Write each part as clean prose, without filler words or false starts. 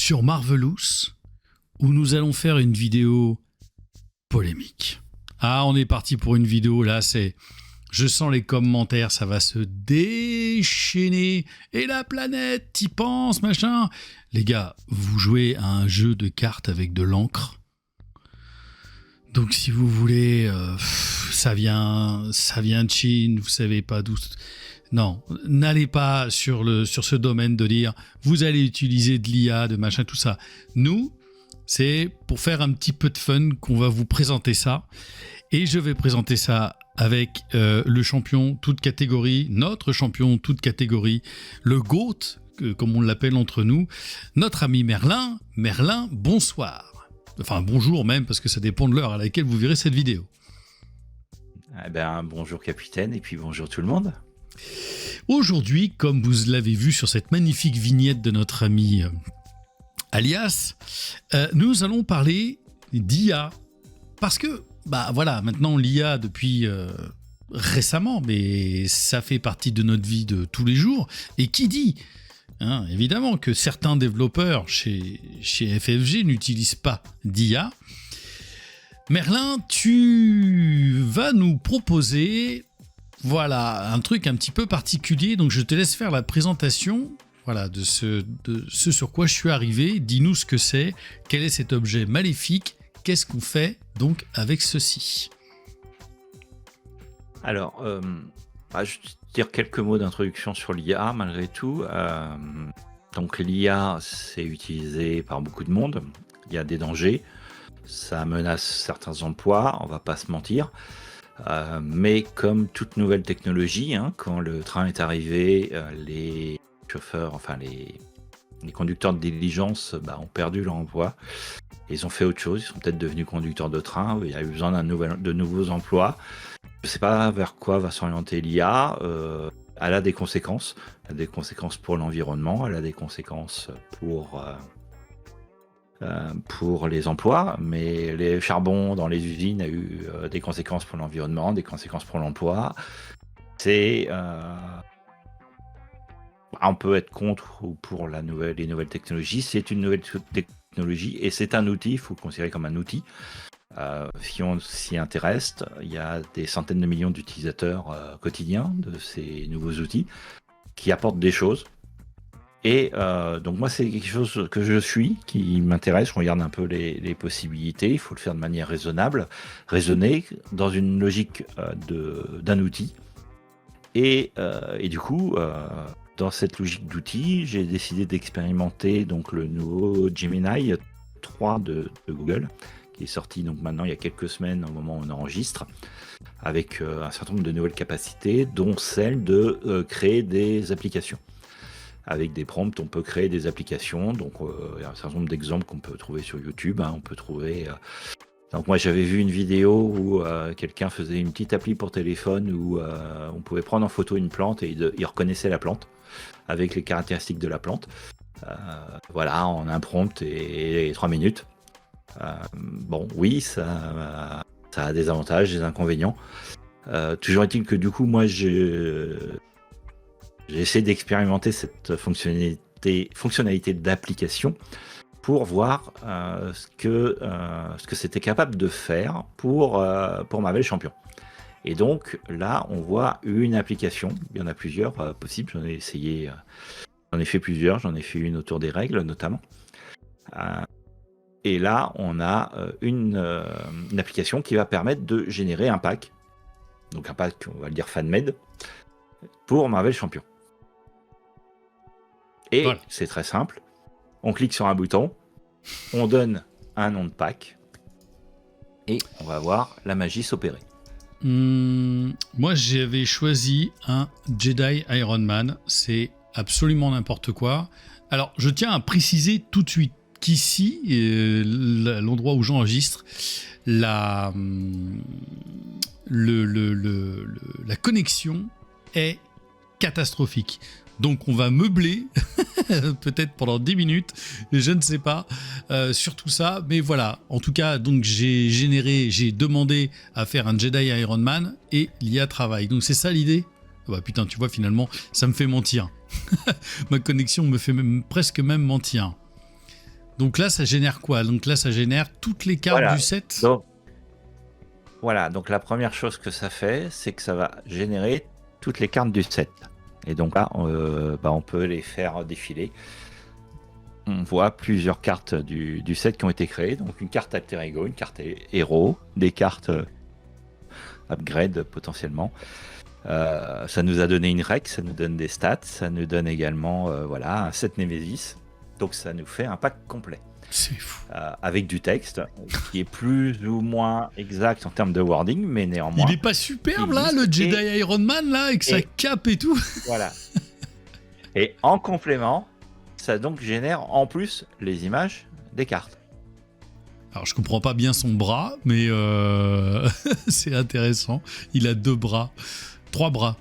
sur Marvelous où nous allons faire une vidéo polémique. Ah, on est parti pour une vidéo, là, je sens les commentaires, ça va se déchaîner. Et la planète, t'y penses, machin. Les gars, vous jouez à un jeu de cartes avec de l'encre. Donc si vous voulez, ça vient de Chine, vous savez pas d'où... Non, n'allez pas sur ce domaine de dire vous allez utiliser de l'IA, de machin, tout ça. Nous, c'est pour faire un petit peu de fun qu'on va vous présenter ça. Et je vais présenter ça avec le champion toute catégorie, notre champion toute catégorie, le GOAT, comme on l'appelle entre nous, notre ami Merlin. Merlin, bonsoir. Enfin, bonjour même, parce que ça dépend de l'heure à laquelle vous verrez cette vidéo. Eh ben, bonjour capitaine, et puis bonjour tout le monde. Aujourd'hui, comme vous l'avez vu sur cette magnifique vignette de notre ami Alias, nous allons parler d'IA. Parce que, voilà, maintenant l'IA depuis récemment, mais ça fait partie de notre vie de tous les jours. Et qui dit évidemment que certains développeurs chez FFG n'utilisent pas d'IA. Merlin, tu vas nous proposer... Voilà, un truc un petit peu particulier, donc je te laisse faire la présentation de ce sur quoi je suis arrivé. Dis-nous ce que c'est, quel est cet objet maléfique, qu'est-ce qu'on fait donc avec ceci? Alors, je vais dire quelques mots d'introduction sur l'IA malgré tout. Donc l'IA, c'est utilisé par beaucoup de monde, il y a des dangers, ça menace certains emplois, on va pas se mentir. Mais comme toute nouvelle technologie, quand le train est arrivé, les chauffeurs, enfin les conducteurs de diligence ont perdu leur emploi. Ils ont fait autre chose, ils sont peut-être devenus conducteurs de train, il y a eu besoin de nouveaux emplois. Je ne sais pas vers quoi va s'orienter l'IA. Elle a des conséquences. Elle a des conséquences pour l'environnement, elle a des conséquences pour les emplois, mais les charbons dans les usines a eu des conséquences pour l'environnement, des conséquences pour l'emploi. On peut être contre ou pour les nouvelles technologies. C'est une nouvelle technologie et c'est un outil, il faut le considérer comme un outil. Si on s'y intéresse, il y a des centaines de millions d'utilisateurs quotidiens de ces nouveaux outils qui apportent des choses. Et donc moi, c'est quelque chose que je suis, qui m'intéresse. Je regarde un peu les possibilités. Il faut le faire de manière raisonnée, dans une logique d'un outil. Et du coup, dans cette logique d'outil, j'ai décidé d'expérimenter donc le nouveau Gemini 3 de Google, qui est sorti donc maintenant il y a quelques semaines au moment où on enregistre, avec un certain nombre de nouvelles capacités, dont celle de créer des applications. Avec des prompts, on peut créer des applications. Donc, il y a un certain nombre d'exemples qu'on peut trouver sur YouTube. On peut trouver. Donc, moi, j'avais vu une vidéo où quelqu'un faisait une petite appli pour téléphone où on pouvait prendre en photo une plante et il reconnaissait la plante avec les caractéristiques de la plante. En un prompt et 3 minutes. Oui, ça a des avantages, des inconvénients. Toujours est-il que du coup, moi, j'ai essayé d'expérimenter cette fonctionnalité d'application pour voir ce que c'était capable de faire pour Marvel Champion. Et donc là, on voit une application. Il y en a plusieurs possibles. J'en ai fait plusieurs. J'en ai fait une autour des règles notamment. Et là, on a une application qui va permettre de générer un pack. Donc un pack, on va le dire fan-made, pour Marvel Champion. Et voilà. C'est très simple. On clique sur un bouton, on donne un nom de pack, et on va voir la magie s'opérer. Moi, j'avais choisi un Jedi Iron Man. C'est absolument n'importe quoi. Alors, je tiens à préciser tout de suite qu'ici, l'endroit où j'enregistre, la connexion est catastrophique. Donc on va meubler peut-être pendant 10 minutes, je ne sais pas, sur tout ça. Mais voilà, en tout cas, donc j'ai demandé à faire un Jedi Iron Man et l'IA travaille. Donc c'est ça l'idée ? Bah putain, tu vois, finalement, ça me fait mentir. Ma connexion me fait presque même mentir. Donc là, ça génère quoi? Donc là, ça génère toutes les cartes Voilà. du set? Donc, voilà, donc la première chose que ça fait, c'est que ça va générer toutes les cartes du set. Et donc là, on peut les faire défiler. On voit plusieurs cartes du set qui ont été créées. Donc une carte alter ego, une carte héros, des cartes upgrade potentiellement. Ça nous a donné une rec, ça nous donne des stats, ça nous donne également un set Nemesis. Donc ça nous fait un pack complet. C'est fou. Avec du texte qui est plus ou moins exact en termes de wording, mais néanmoins. Il est pas superbe là, le Jedi Iron Man là, avec sa cape et tout? Voilà. Et en complément, ça donc génère en plus les images des cartes. Alors je comprends pas bien son bras, mais c'est intéressant. Il a 2 bras, 3 bras.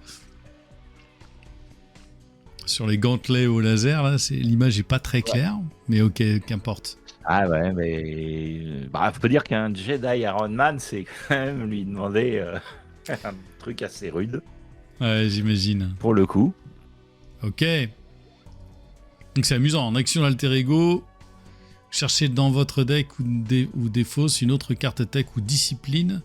Sur les gantelets au laser, là, l'image est pas très claire, mais ok, qu'importe. Ah ouais, mais faut peut dire qu'un Jedi Iron Man, c'est quand même lui demander un truc assez rude. Ouais, j'imagine. Pour le coup. Ok. Donc c'est amusant. En action d'alter ego, cherchez dans votre deck ou des fausses une autre carte tech ou discipline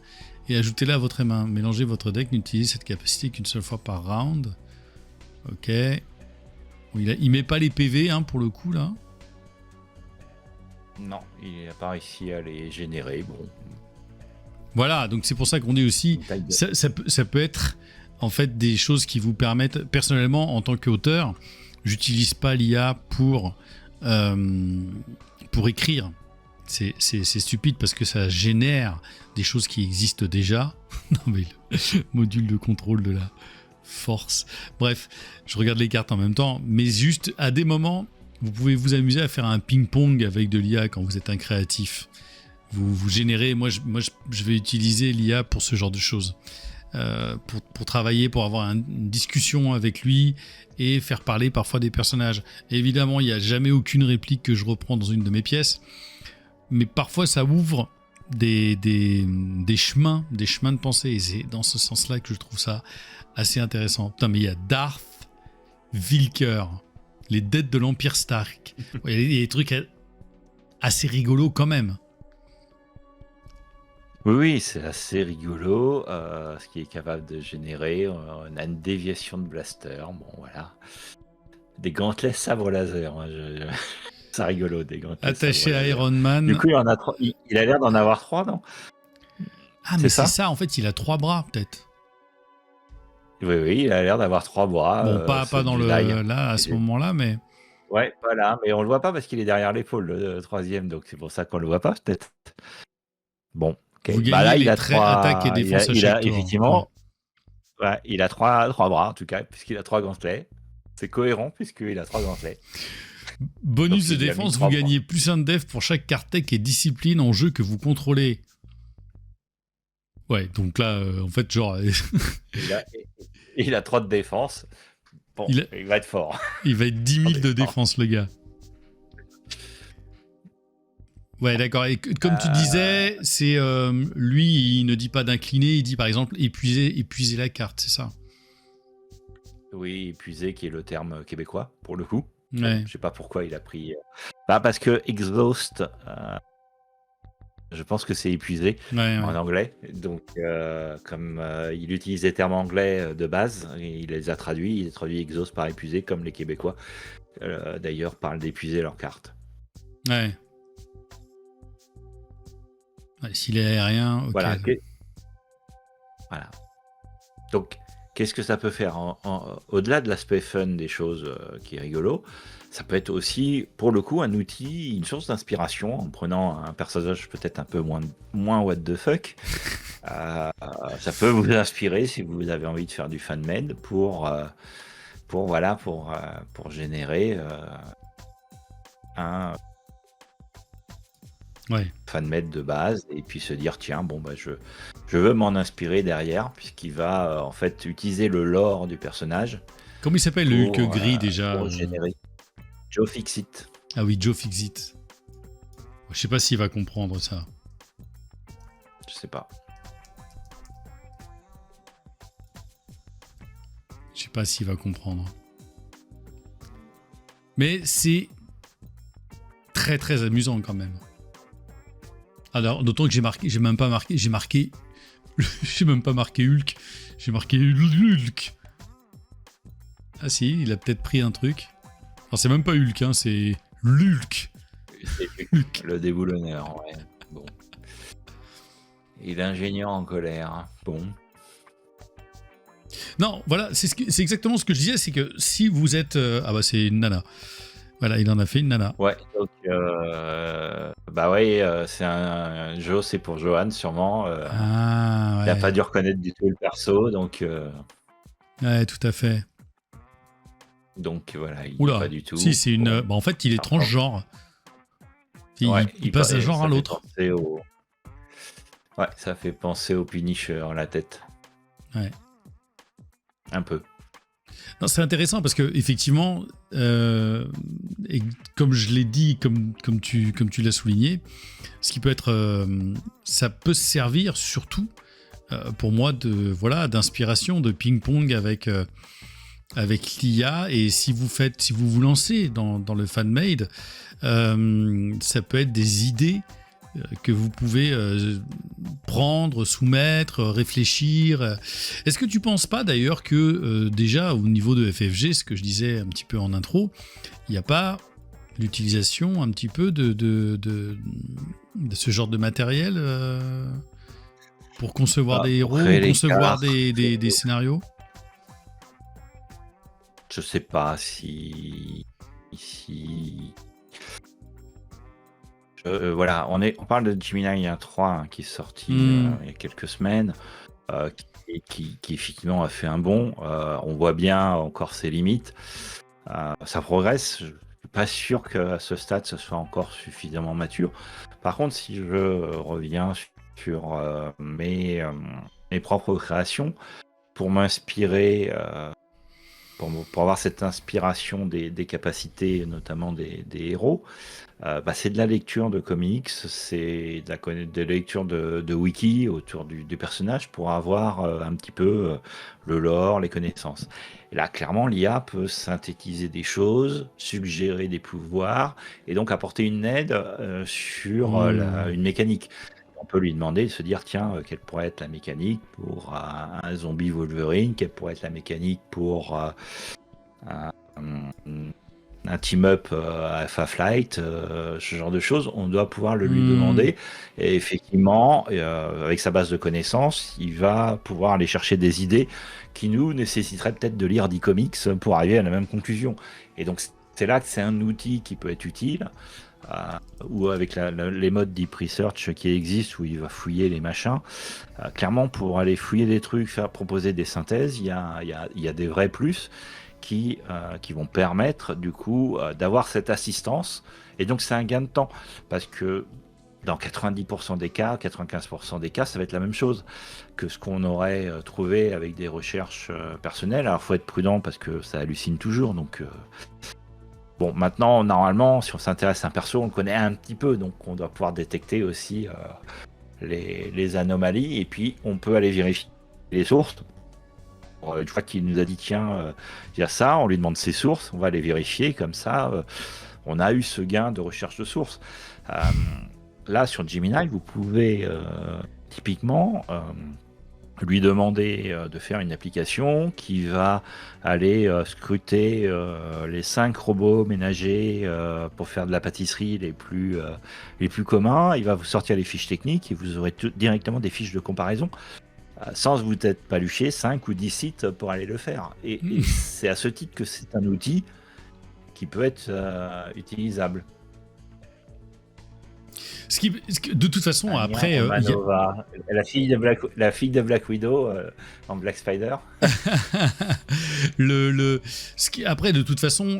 et ajoutez-la à votre main. Mélangez votre deck, n'utilisez cette capacité qu'une seule fois par round. Ok. Bon, il met pas les PV pour le coup là. Non, il n'a pas réussi à les générer. Bon. Voilà, donc c'est pour ça qu'on dit aussi, ça peut être en fait des choses qui vous permettent, personnellement en tant qu'auteur, j'utilise pas l'IA pour écrire. C'est stupide parce que ça génère des choses qui existent déjà. Non mais le module de contrôle de la force. Bref, je regarde les cartes en même temps, mais juste à des moments, vous pouvez vous amuser à faire un ping-pong avec de l'IA quand vous êtes un créatif. Vous générez, moi je vais utiliser l'IA pour ce genre de choses. Pour travailler, pour avoir une discussion avec lui et faire parler parfois des personnages. Et évidemment, il n'y a jamais aucune réplique que je reprends dans une de mes pièces, mais parfois ça ouvre des chemins de pensée, et c'est dans ce sens-là que je trouve ça assez intéressant. Putain, mais il y a Darth Wilker, les dettes de l'Empire Stark. Il y a des trucs assez rigolos quand même. Oui, c'est assez rigolo, ce qui est capable de générer. On a une déviation de blaster, bon voilà. Des gantelets sabre laser, c'est rigolo, des gantelets attaché à laser. Iron Man. Du coup, il a l'air d'en avoir 3, non? Ah, mais c'est ça, en fait, il a 3 bras, peut-être. Oui, il a l'air d'avoir 3 bras. Bon, pas dans là, à ce moment-là, mais... Ouais, voilà, mais on le voit pas parce qu'il est derrière l'épaule, le troisième, donc c'est pour ça qu'on le voit pas, peut-être. Bon. Okay. Vous gagnez là, les traits attaque et défense à chaque tour. Effectivement, ouais, il a 3 bras en tout cas, puisqu'il a 3 gantelets. C'est cohérent puisqu'il a 3 gantelets. Bonus de défense, vous gagnez plus 1 de def pour chaque carte tech et discipline en jeu que vous contrôlez. Ouais, donc là, en fait, genre... il a 3 de défense. Bon, il va être fort. Il va être 10 000 de défense, le gars. Ouais, d'accord. Et comme tu disais, c'est lui, il ne dit pas d'incliner, il dit par exemple épuiser la carte, c'est ça? Oui, épuiser, qui est le terme québécois pour le coup. Ouais. Je sais pas pourquoi il a pris. Parce que exhaust, je pense que c'est épuisé en anglais. Donc, comme il utilise des termes anglais de base, il les a traduits. Il a traduit exhaust par épuisé, comme les Québécois d'ailleurs parlent d'épuiser leur carte. Ouais. Ouais, s'il est aérien, ok. Voilà. Donc, qu'est-ce que ça peut faire au-delà de l'aspect fun des choses qui est rigolo, ça peut être aussi, pour le coup, un outil, une source d'inspiration, en prenant un personnage peut-être un peu moins what the fuck. Ça peut vous inspirer si vous avez envie de faire du fan-made pour générer un fan-made de base, et puis se dire tiens, bon bah je veux m'en inspirer derrière, puisqu'il va en fait utiliser le lore du personnage. Comment il s'appelle le Hulk gris déjà pour générer Joe Fixit. Ah oui, Joe Fixit. Je sais pas s'il va comprendre ça. Je sais pas. Je sais pas s'il va comprendre. Mais c'est très très amusant quand même. Alors, d'autant que j'ai même pas marqué Hulk, j'ai marqué Hulk. Ah si, il a peut-être pris un truc. Alors c'est même pas Hulk, hein, c'est Lulk. C'est le déboulonneur, ouais. Bon. Et l'ingénieur en colère, hein. Bon. Non, voilà, c'est exactement ce que je disais, c'est que si vous êtes... ah bah c'est une nana. Voilà, il en a fait une nana. Ouais, donc bah ouais, c'est un jeu, c'est pour Johan sûrement. Ah ouais. Il a pas dû reconnaître du tout le perso, donc Ouais, tout à fait. voilà, il Oula, est pas du tout. si c'est une... Bon. Bah, en fait, il est transgenre. Ouais, Il passe d'un genre à l'autre. Ouais, ça fait penser au Punisher, la tête. Ouais. Un peu. Non, c'est intéressant parce que effectivement, et comme je l'ai dit, comme tu l'as souligné, ce qui peut être, ça peut servir surtout pour moi d'inspiration, de ping-pong avec l'IA. Et si vous vous lancez dans le fan-made, ça peut être des idées que vous pouvez prendre, soumettre, réfléchir. Est-ce que tu penses pas d'ailleurs que déjà au niveau de FFG, ce que je disais un petit peu en intro, il n'y a pas l'utilisation un petit peu de ce genre de matériel pour concevoir des héros, concevoir des scénarios? Je sais pas si... voilà, on parle de Gemini 3 hein, qui est sorti il y a quelques semaines, qui effectivement a fait un bond. On voit bien encore ses limites. Ça progresse. Je suis pas sûr qu'à ce stade, ce soit encore suffisamment mature. Par contre, si je reviens sur mes propres créations, pour m'inspirer, pour avoir cette inspiration des capacités, notamment des héros, c'est de la lecture de comics, c'est de la lecture de wiki autour du personnage pour avoir un petit peu le lore, les connaissances. Et là, clairement, l'IA peut synthétiser des choses, suggérer des pouvoirs et donc apporter une aide sur une mécanique. On peut lui demander de se dire, tiens, quelle pourrait être la mécanique pour un zombie Wolverine, quelle pourrait être la mécanique pour un team-up à Alpha-Flight, ce genre de choses, on doit pouvoir le lui demander. Et effectivement, avec sa base de connaissances, il va pouvoir aller chercher des idées qui nous nécessiteraient peut-être de lire 10 comics pour arriver à la même conclusion. Et donc, c'est là que c'est un outil qui peut être utile. Ou avec les modes Deep Research qui existent où il va fouiller les machins. Clairement, pour aller fouiller des trucs, faire proposer des synthèses, il y a des vrais plus qui vont permettre du coup d'avoir cette assistance. Et donc c'est un gain de temps parce que dans 90% des cas, 95% des cas, ça va être la même chose que ce qu'on aurait trouvé avec des recherches personnelles. Alors il faut être prudent parce que ça hallucine toujours. Donc bon, maintenant, normalement, si on s'intéresse à un perso, on le connaît un petit peu, donc on doit pouvoir détecter aussi les anomalies, et puis on peut aller vérifier les sources. Une fois qu'il nous a dit, tiens, il y a ça, on lui demande ses sources, on va les vérifier, comme ça, on a eu ce gain de recherche de sources. Là, sur Gemini, vous pouvez typiquement... lui demander de faire une application qui va aller scruter les 5 robots ménagers pour faire de la pâtisserie les plus communs. Il va vous sortir les fiches techniques et vous aurez directement des fiches de comparaison sans vous être paluché 5 ou 10 sites pour aller le faire. Et c'est à ce titre que c'est un outil qui peut être utilisable. De toute façon, après... la fille de Black Widow en Black Spider. Après, de toute façon,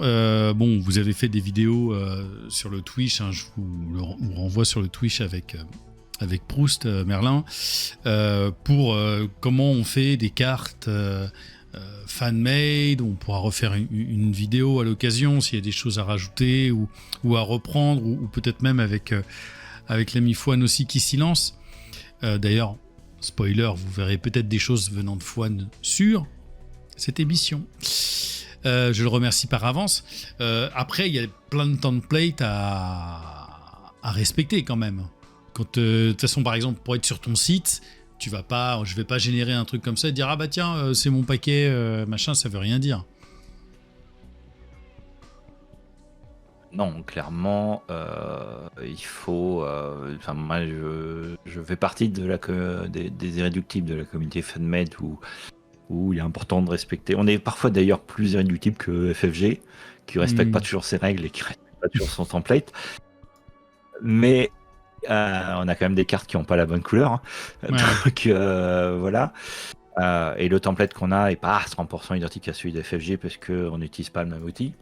bon, vous avez fait des vidéos sur le Twitch, hein, je vous renvoie sur le Twitch avec Proust, Merlin, pour comment on fait des cartes fan-made. On pourra refaire une vidéo à l'occasion s'il y a des choses à rajouter ou à reprendre, ou peut-être même avec l'ami Fouane aussi qui s'y lance. D'ailleurs, spoiler, vous verrez peut-être des choses venant de Fouane sur cette émission. Je le remercie par avance. Après, il y a plein de templates à respecter quand même. De toute façon, par exemple, pour être sur ton site, je vais pas générer un truc comme ça et dire ah bah tiens, c'est mon paquet, machin, ça veut rien dire. Non, clairement, il faut. Moi, je fais partie des irréductibles de la communauté FunMed où il est important de respecter. On est parfois d'ailleurs plus irréductible que FFG, qui respecte pas toujours ses règles et qui respecte pas toujours son template. Mais on a quand même des cartes qui n'ont pas la bonne couleur. Hein. Ouais. Donc voilà. Et le template qu'on a est pas à 100% identique à celui de FFG parce qu'on n'utilise pas le même outil.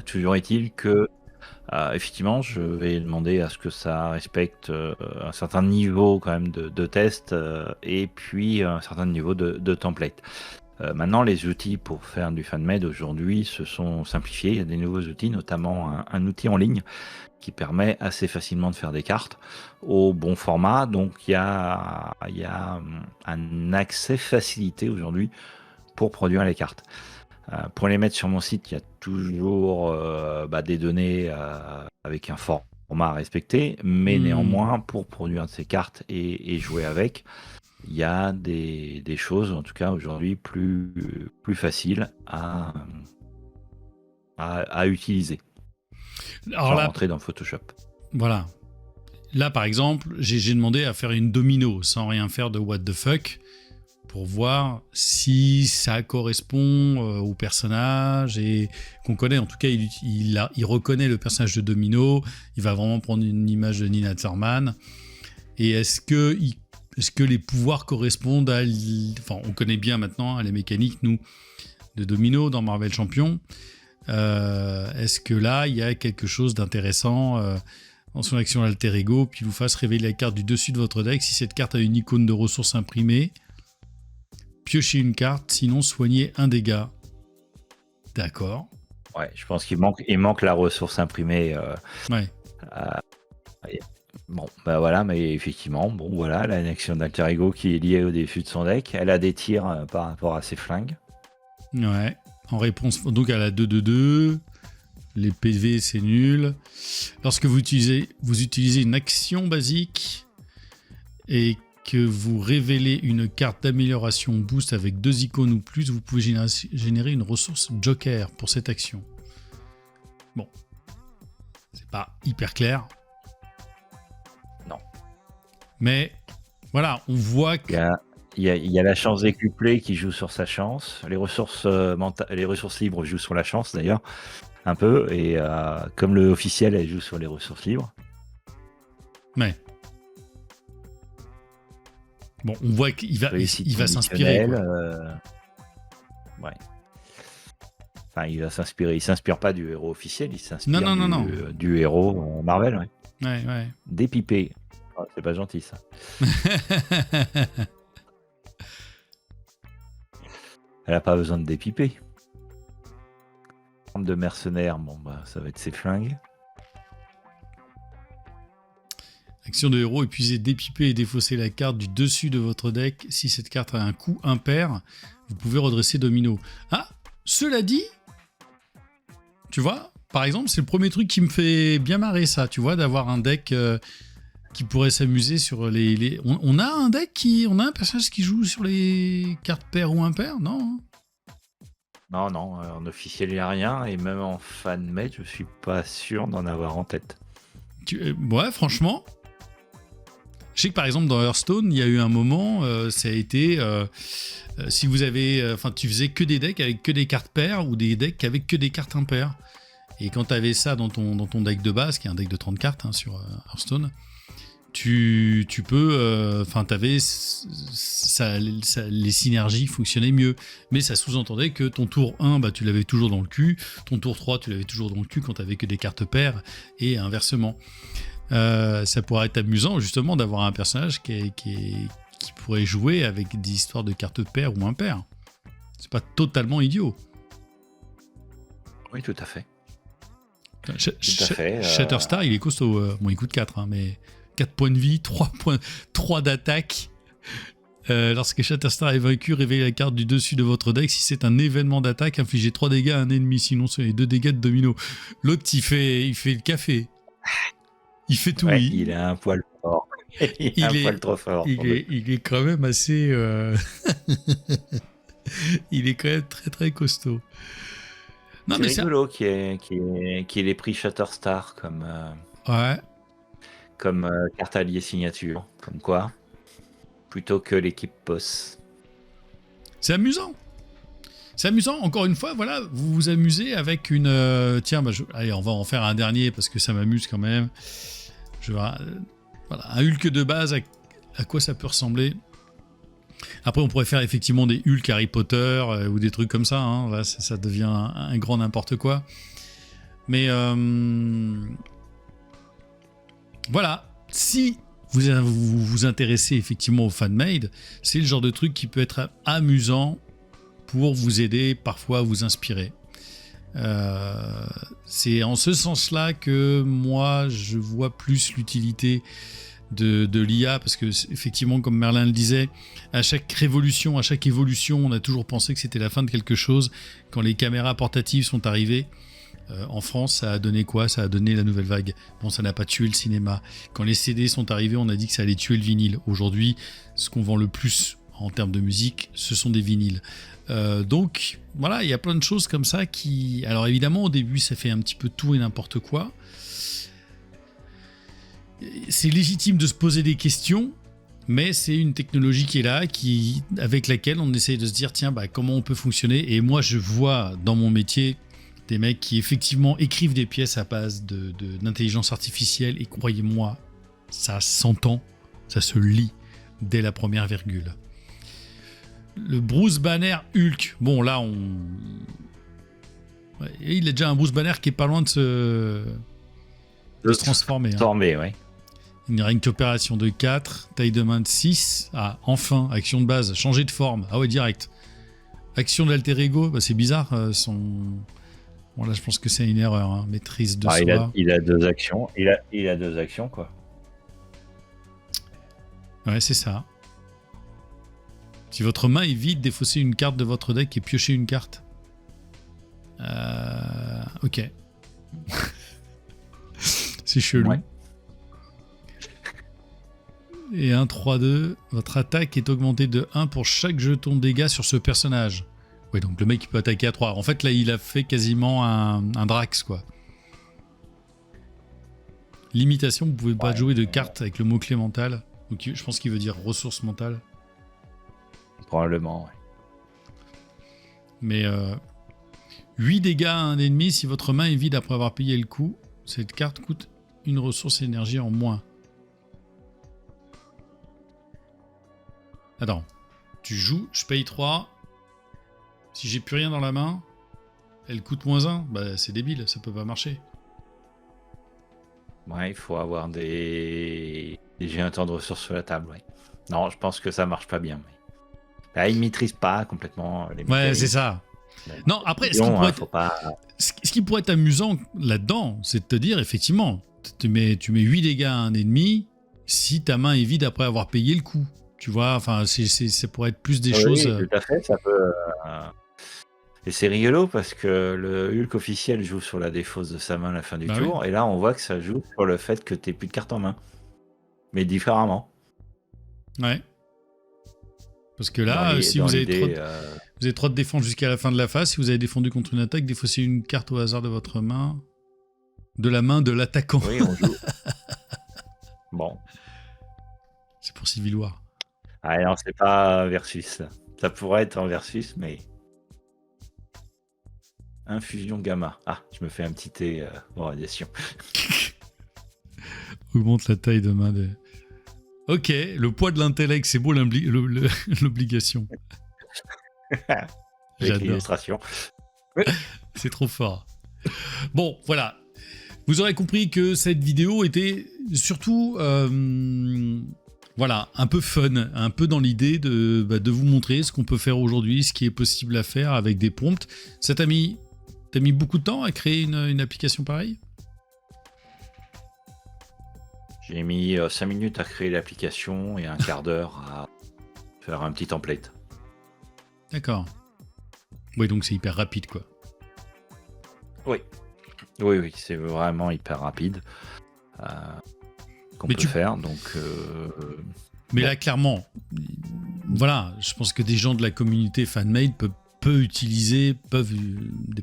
Toujours est-il que effectivement, je vais demander à ce que ça respecte un certain niveau quand même de test et puis un certain niveau de template. Maintenant, les outils pour faire du FunMed aujourd'hui se sont simplifiés. Il y a des nouveaux outils, notamment un outil en ligne qui permet assez facilement de faire des cartes au bon format. Donc, il y a un accès facilité aujourd'hui pour produire les cartes. Pour les mettre sur mon site, il y a toujours des données avec un format à respecter, mais néanmoins, pour produire ces cartes et jouer avec, il y a des choses, en tout cas aujourd'hui, plus faciles à utiliser. Alors là, rentrer dans Photoshop. Voilà. Là, par exemple, j'ai demandé à faire une domino sans rien faire de what the fuck pour voir si ça correspond au personnage et qu'on connaît. En tout cas, il reconnaît le personnage de Domino. Il va vraiment prendre une image de Nina Thurman. Et est-ce que les pouvoirs correspondent à... Enfin, on connaît bien maintenant les mécaniques, nous, de Domino dans Marvel Champion. Est-ce que là, il y a quelque chose d'intéressant dans son action alter ego, puis vous fasse révéler la carte du dessus de votre deck. Si cette carte a une icône de ressources imprimée, piochez une carte, sinon soignez un dégât. D'accord. Ouais, je pense qu'il manque la ressource imprimée. Ouais. Bon, bah voilà, mais effectivement, bon voilà, elle a une action d'alter ego qui est liée au dessus de son deck. Elle a des tirs par rapport à ses flingues. Ouais. En réponse, donc elle a 2-2-2. Les PV, c'est nul. Lorsque vous utilisez une action basique et que vous révélez une carte d'amélioration boost avec 2 icônes ou plus, vous pouvez générer une ressource joker pour cette action. Bon. C'est pas hyper clair. Non. Mais voilà, on voit que... Il y a la chance décuplée qui joue sur sa chance. Les ressources libres jouent sur la chance d'ailleurs, un peu. Et comme le officiel, elle joue sur les ressources libres. Ouais. Bon, on voit qu'il va s'inspirer. Ouais. Enfin, il va s'inspirer. Il s'inspire pas du héros officiel, il s'inspire du héros Marvel. Ouais. Ouais. Dépipé. Oh, c'est pas gentil ça. Elle a pas besoin de dépiper. Arme de mercenaire, bon bah ça va être ses flingues. Action de héros, épuiser, dépiper et défausser la carte du dessus de votre deck. Si cette carte a un coût impair, vous pouvez redresser Domino. Ah, cela dit, tu vois, par exemple, c'est le premier truc qui me fait bien marrer ça, tu vois, d'avoir un deck qui pourrait s'amuser sur les... On a un deck on a un personnage qui joue sur les cartes paires ou impaires, non? Non, en officiel il n'y a rien, et même en FunMed, je suis pas sûr d'en avoir en tête. Ouais, franchement... Je sais que par exemple dans Hearthstone, il y a eu un moment, ça a été si vous avez, tu faisais que des decks avec que des cartes paires ou des decks avec que des cartes impaires. Et quand tu avais ça dans ton deck de base, qui est un deck de 30 cartes sur Hearthstone, tu peux, t'avais les synergies fonctionnaient mieux. Mais ça sous-entendait que ton tour 1, tu l'avais toujours dans le cul, ton tour 3, tu l'avais toujours dans le cul quand tu avais que des cartes paires et inversement. Ça pourrait être amusant justement d'avoir un personnage qui pourrait jouer avec des histoires de cartes paires ou impaires. C'est pas totalement idiot. Oui, tout à fait. Shatterstar, il est costaud. Bon, il coûte 4, mais 4 points de vie, 3 d'attaque. Lorsque Shatterstar est vaincu, révélez la carte du dessus de votre deck. Si c'est un événement d'attaque, infligez 3 dégâts à un ennemi. Sinon, c'est les 2 dégâts de domino. L'autre, il fait le café. Il fait tout. Ouais, il a un poil fort. Il a un poil trop fort. Il est quand même assez... il est quand même très très costaud. Non, C'est rigolo qu'il ait pris Shatterstar comme, ouais. comme carte alliée signature. Comme quoi, plutôt que l'équipe boss. C'est amusant. C'est amusant. Encore une fois, voilà, vous vous amusez avec une... tiens, allez, on va en faire un dernier parce que ça m'amuse quand même. Voilà, un Hulk de base, à quoi ça peut ressembler. Après, on pourrait faire effectivement des Hulk Harry Potter ou des trucs comme ça. Hein. Là, ça devient un grand n'importe quoi. Mais voilà, si vous vous intéressez effectivement au fan-made, c'est le genre de truc qui peut être amusant pour vous aider, parfois à vous inspirer. C'est en ce sens-là que moi, je vois plus l'utilité de l'IA, parce que effectivement, comme Merlin le disait, à chaque révolution, à chaque évolution, on a toujours pensé que c'était la fin de quelque chose. Quand les caméras portatives sont arrivées, en France, ça a donné quoi? Ça a donné la nouvelle vague. Bon, ça n'a pas tué le cinéma. Quand les CD sont arrivés, on a dit que ça allait tuer le vinyle. Aujourd'hui, ce qu'on vend le plus en termes de musique, ce sont des vinyles. Donc, voilà, il y a plein de choses comme ça qui... Alors évidemment, au début, ça fait un petit peu tout et n'importe quoi. C'est légitime de se poser des questions, mais c'est une technologie qui est là, avec laquelle on essaye de se dire, tiens, comment on peut fonctionner. Et moi, je vois dans mon métier des mecs qui effectivement écrivent des pièces à base d'intelligence artificielle, et croyez-moi, ça s'entend, ça se lit dès la première virgule. Le Bruce Banner Hulk, bon là il a déjà un Bruce Banner qui est pas loin de se transformer. Transformer, ouais. Une règne d'opération de 4, taille de main de 6. Ah, enfin, action de base, changer de forme. Ah ouais, direct. Action d'alter ego, c'est bizarre. Bon, là, je pense que c'est une erreur. Hein. Maîtrise de soi. Il a 2 actions. Il a 2 actions, quoi. Ouais, c'est ça. Si votre main est vide, défaussez une carte de votre deck et piochez une carte. Ok. C'est chelou. Ouais. Et 1, 3, 2, votre attaque est augmentée de 1 pour chaque jeton de dégâts sur ce personnage. Ouais, donc le mec il peut attaquer à 3. En fait, là, il a fait quasiment un Drax, quoi. Limitation, vous pouvez pas jouer de cartes avec le mot-clé mental. Donc, je pense qu'il veut dire ressources mentales. Probablement, ouais. Mais 8 dégâts à un ennemi si votre main est vide après avoir payé le coup. Cette carte coûte une ressource énergie en moins. Attends, tu joues, je paye 3. Si j'ai plus rien dans la main, elle coûte moins 1. C'est débile, ça peut pas marcher. Ouais, il faut avoir des jets de ressources sur la table, ouais. Non, je pense que ça marche pas bien. Mais... Là, il maîtrise pas complètement les mécaniques. Ouais, c'est ça. Non, après, ce qui pourrait être amusant là-dedans, c'est de te dire, effectivement, tu mets 8 dégâts à un ennemi si ta main est vide après avoir payé le coup. Tu vois, enfin, ça pourrait être plus des choses... Oui, tout à fait, ça peut... Et c'est rigolo parce que le Hulk officiel joue sur la défausse de sa main à la fin du tour, oui. Et là, on voit que ça joue sur le fait que t'aies plus de cartes en main. Mais différemment. Ouais. Parce que là, si vous avez trop de défense jusqu'à la fin de la phase, si vous avez défendu contre une attaque, défaussez une carte au hasard de votre main, de la main de l'attaquant. Oui, on joue. Bon. C'est pour Civil War. Ah non, c'est pas versus. Ça pourrait être en versus, mais... Infusion gamma. Ah, je me fais un petit thé en radiation. Augmente la taille de main de... Ok, le poids de l'intellect, c'est beau l'obligation. Avec l'illustration. C'est trop fort. Bon, voilà. Vous aurez compris que cette vidéo était surtout... Voilà, un peu fun, un peu dans l'idée de vous montrer ce qu'on peut faire aujourd'hui, ce qui est possible à faire avec des prompts. Ça t'as mis beaucoup de temps à créer une application pareille ? J'ai mis 5 minutes à créer l'application et un quart d'heure à faire un petit template. D'accord. Oui, donc c'est hyper rapide, quoi. Oui, c'est vraiment hyper rapide qu'on Mais peut faire. Donc, Mais bon. là, clairement, voilà, je pense que des gens de la communauté FanMade des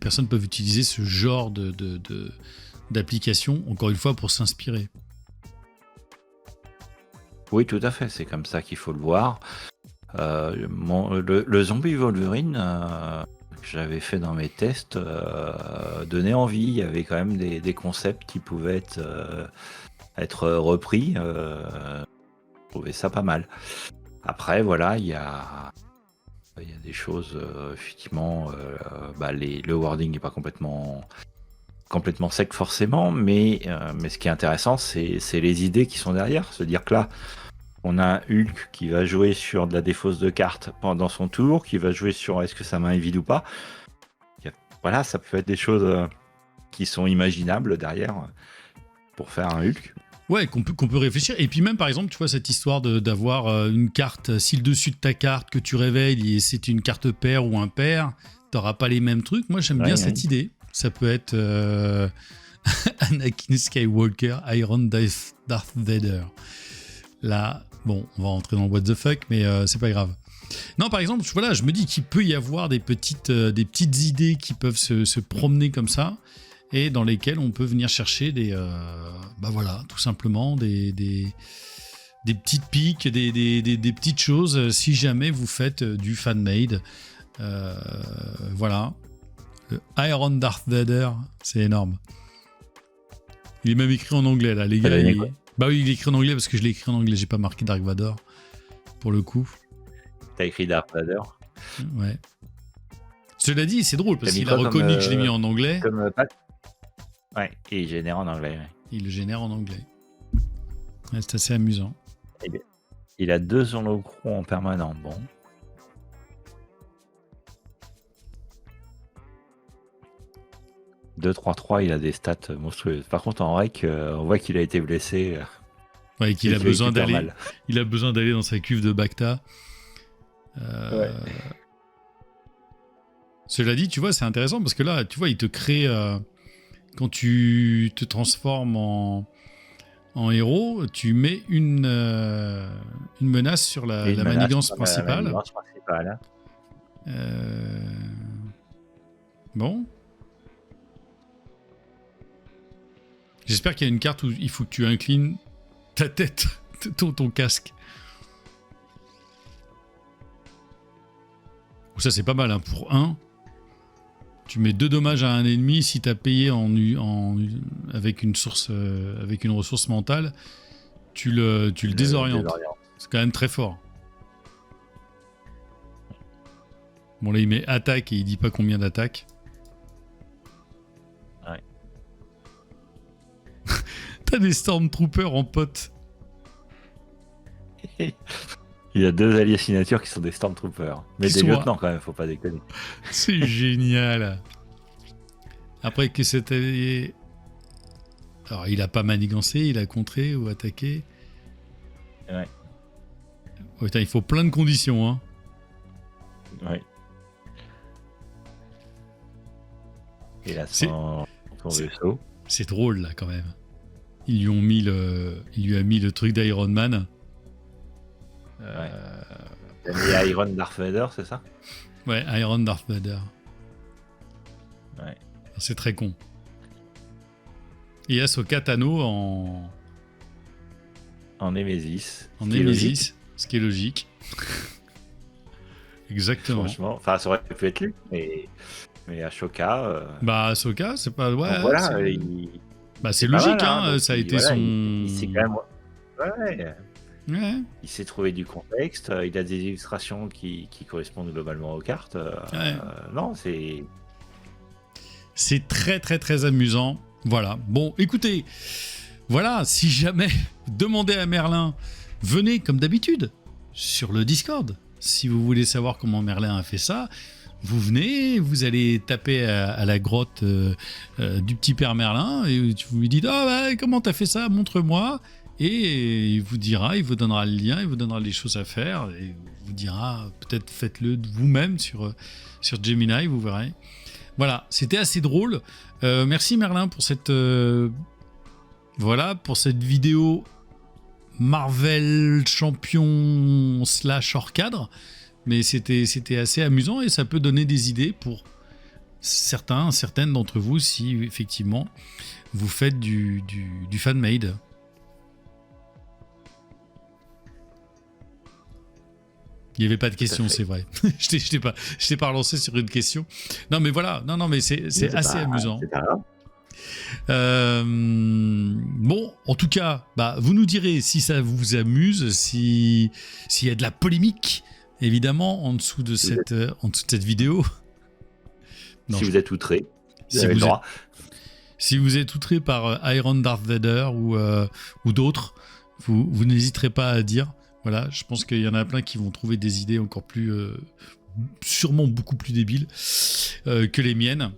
personnes peuvent utiliser ce genre d'application, encore une fois, pour s'inspirer. Oui, tout à fait, c'est comme ça qu'il faut le voir. Le zombie Wolverine que j'avais fait dans mes tests donnait envie. Il y avait quand même des concepts qui pouvaient être repris. Je trouvais ça pas mal. Après, voilà, il y a des choses, effectivement, le wording n'est pas complètement sec forcément, mais ce qui est intéressant, c'est les idées qui sont derrière. Se dire que là, on a un Hulk qui va jouer sur de la défausse de cartes pendant son tour, qui va jouer sur est-ce que sa main est vide ou pas. Voilà, ça peut être des choses qui sont imaginables derrière pour faire un Hulk. Ouais, qu'on peut réfléchir. Et puis même, par exemple, tu vois, cette histoire d'avoir une carte, si le dessus de ta carte que tu réveilles, c'est une carte paire ou un pair, t'auras pas les mêmes trucs. Moi, j'aime bien cette idée. Ça peut être Anakin Skywalker, Iron Darth Vader. Là, bon, on va rentrer dans le what the fuck, mais c'est pas grave. Non, par exemple, voilà, je me dis qu'il peut y avoir des petites idées qui peuvent se promener comme ça, et dans lesquelles on peut venir chercher voilà, tout simplement des petites piques, des petites choses, si jamais vous faites du fan-made. Voilà. Le Iron Darth Vader, c'est énorme. Il est même écrit en anglais, là, les gars. Bah oui, il est écrit en anglais parce que je l'ai écrit en anglais, j'ai pas marqué Dark Vador, pour le coup. T'as écrit Darth Vader. Ouais. Cela dit, c'est drôle parce qu'il a reconnu que je l'ai mis en anglais. Ouais, et il génère en anglais. Ouais. Il le génère en anglais. Ouais, c'est assez amusant. Il a 2 holocrons en permanent. Bon. « 2-3-3, il a des stats monstrueuses. Par contre, en rec, on voit qu'il a été blessé. Ouais, qu'il a besoin d'aller. Il a besoin d'aller dans sa cuve de Bacta. Ouais. Cela dit, tu vois, c'est intéressant parce que là, tu vois, il te crée. Quand tu te transformes en héros, tu mets une menace sur la manigance principale. La manigance principale. Bon. J'espère qu'il y a une carte où il faut que tu inclines ta tête, ton casque. Ça, c'est pas mal, hein. Pour 1, tu mets 2 dommages à un ennemi. Si t'as payé avec une ressource mentale, tu le désorientes. C'est quand même très fort. Bon, là, il met attaque et il dit pas combien d'attaques. Ouais. T'as des Stormtroopers en pote. Il y a 2 alliés signature qui sont des Stormtroopers. Mais des lieutenants quand même, faut pas déconner. C'est génial. Après que cet allié... Alors, il a pas manigancé, il a contré ou attaqué. Ouais. Oh, putain, il faut plein de conditions, hein. Ouais. Et là, son vaisseau. C'est drôle, là, quand même. Il lui a mis le truc d'Iron Man. Ouais. T'as mis Iron Darth Vader, c'est ça? Ouais, Iron Darth Vader. Ouais. C'est très con. Et il y a Ahsoka Tano en Némésis. Ce qui est logique. Exactement. Franchement, enfin, ça aurait pu être lui, mais Ahsoka. Bah, Ahsoka, c'est pas. Ouais, donc voilà, c'est logique, mal, hein. Ça a été voilà, son. Il s'est quand même. Ouais. Ouais. Il s'est trouvé du contexte, il a des illustrations qui correspondent globalement aux cartes. Ouais. Non, c'est. C'est très très très amusant. Voilà. Bon, écoutez, voilà, si jamais demandez à Merlin, venez comme d'habitude sur le Discord. Si vous voulez savoir comment Merlin a fait ça, vous venez, vous allez taper à la grotte du petit père Merlin et vous lui dites comment t'as fait ça, montre-moi. Et il vous donnera le lien, il vous donnera les choses à faire et vous dira, peut-être faites-le vous-même sur Gemini, vous verrez. Voilà, c'était assez drôle. Merci Merlin pour cette vidéo Marvel champion / hors cadre. Mais c'était assez amusant et ça peut donner des idées pour certaines d'entre vous si effectivement vous faites du fan-made. Il n'y avait pas de question, c'est vrai. Je t'ai pas relancé sur une question. Non, mais voilà. Non, mais c'est assez amusant. Bon, en tout cas, vous nous direz si ça vous amuse, s'il y a de la polémique, évidemment, en dessous de cette vidéo. Non, si vous êtes outré, vous avez le droit. Si vous êtes outré par Iron Darth Vader ou d'autres, vous n'hésiterez pas à dire. Voilà, je pense qu'il y en a plein qui vont trouver des idées encore plus, sûrement beaucoup plus débiles que les miennes.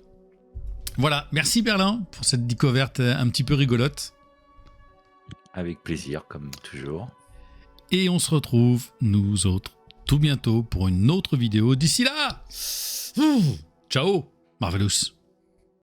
Voilà, merci Merlin pour cette découverte un petit peu rigolote. Avec plaisir, comme toujours. Et on se retrouve, nous autres, tout bientôt pour une autre vidéo. D'ici là, ciao, Marvelous.